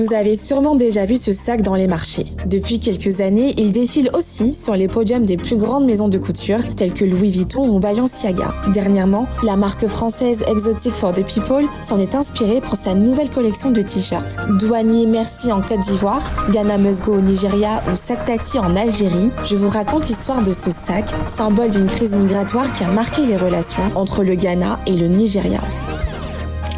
Vous avez sûrement déjà vu ce sac dans les marchés. Depuis quelques années, il défile aussi sur les podiums des plus grandes maisons de couture telles que Louis Vuitton ou Balenciaga. Dernièrement, la marque française Exotic for the People s'en est inspirée pour sa nouvelle collection de t-shirts. Douanier Merci en Côte d'Ivoire, Ghana Must Go au Nigeria ou Sac Tati en Algérie, je vous raconte l'histoire de ce sac, symbole d'une crise migratoire qui a marqué les relations entre le Ghana et le Nigeria.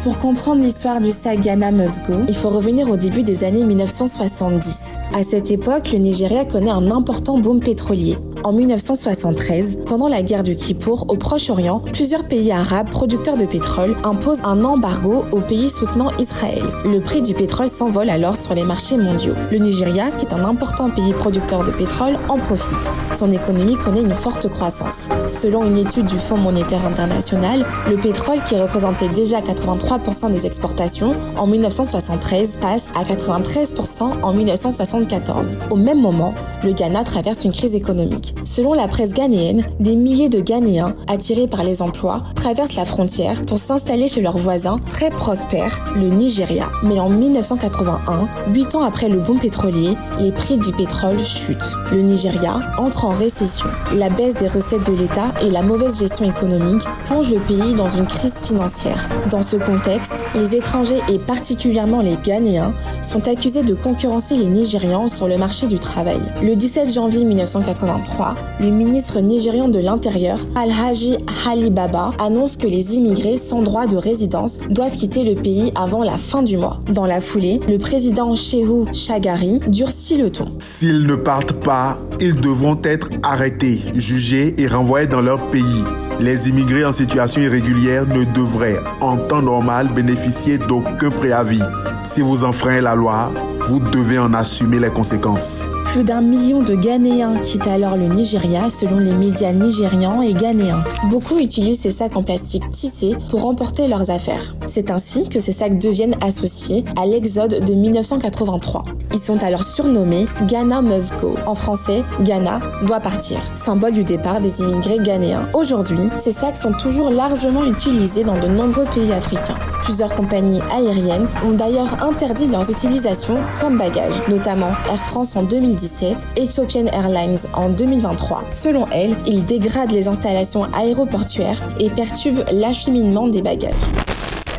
Pour comprendre l'histoire du sac Ghana Must Go, il faut revenir au début des années 1970. À cette époque, le Nigeria connaît un important boom pétrolier. En 1973, pendant la guerre du Kippour au Proche-Orient, plusieurs pays arabes producteurs de pétrole imposent un embargo aux pays soutenant Israël. Le prix du pétrole s'envole alors sur les marchés mondiaux. Le Nigeria, qui est un important pays producteur de pétrole, en profite. Son économie connaît une forte croissance. Selon une étude du Fonds monétaire international, le pétrole, qui représentait déjà 83% des exportations en 1973, passe à 93% en 1974. Au même moment, le Ghana traverse une crise économique. Selon la presse ghanéenne, des milliers de Ghanéens, attirés par les emplois, traversent la frontière pour s'installer chez leur voisin très prospère, le Nigeria. Mais en 1981, 8 ans après le boom pétrolier, les prix du pétrole chutent. Le Nigeria entre en récession. La baisse des recettes de l'État et la mauvaise gestion économique plongent le pays dans une crise financière. Dans ce contexte, les étrangers et particulièrement les Ghanéens sont accusés de concurrencer les Nigérians sur le marché du travail. Le 17 janvier 1983, le ministre nigérian de l'Intérieur, Alhaji Ali Baba, annonce que les immigrés sans droit de résidence doivent quitter le pays avant la fin du mois. Dans la foulée, le président Shehu Shagari durcit le ton. S'ils ne partent pas, ils devront être arrêtés, jugés et renvoyés dans leur pays. Les immigrés en situation irrégulière ne devraient, en temps normal, bénéficier d'aucun préavis. Si vous enfreignez la loi, vous devez en assumer les conséquences. Plus d'1 million de Ghanéens quittent alors le Nigeria selon les médias nigérians et ghanéens. Beaucoup utilisent ces sacs en plastique tissé pour emporter leurs affaires. C'est ainsi que ces sacs deviennent associés à l'exode de 1983. Ils sont alors surnommés Ghana Must Go. En français, Ghana doit partir, symbole du départ des immigrés ghanéens. Aujourd'hui, ces sacs sont toujours largement utilisés dans de nombreux pays africains. Plusieurs compagnies aériennes ont d'ailleurs interdit leurs utilisations comme bagages, notamment Air France en 2017, Ethiopian Airlines en 2023. Selon elles, ils dégradent les installations aéroportuaires et perturbent l'acheminement des bagages.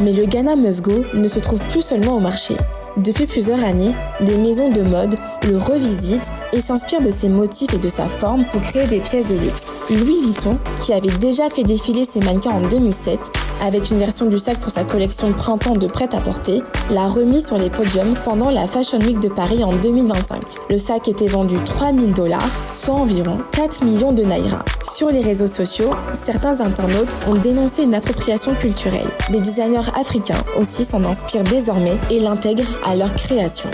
Mais le Ghana Must Go ne se trouve plus seulement au marché. Depuis plusieurs années, des maisons de mode le revisitent et s'inspirent de ses motifs et de sa forme pour créer des pièces de luxe. Louis Vuitton, qui avait déjà fait défiler ses mannequins en 2007, avec une version du sac pour sa collection de printemps de prêt-à-porter, l'a remis sur les podiums pendant la Fashion Week de Paris en 2025. Le sac était vendu $3 000, soit environ 4 millions de naira. Sur les réseaux sociaux, certains internautes ont dénoncé une appropriation culturelle. Des designers africains aussi s'en inspirent désormais et l'intègrent à leur création.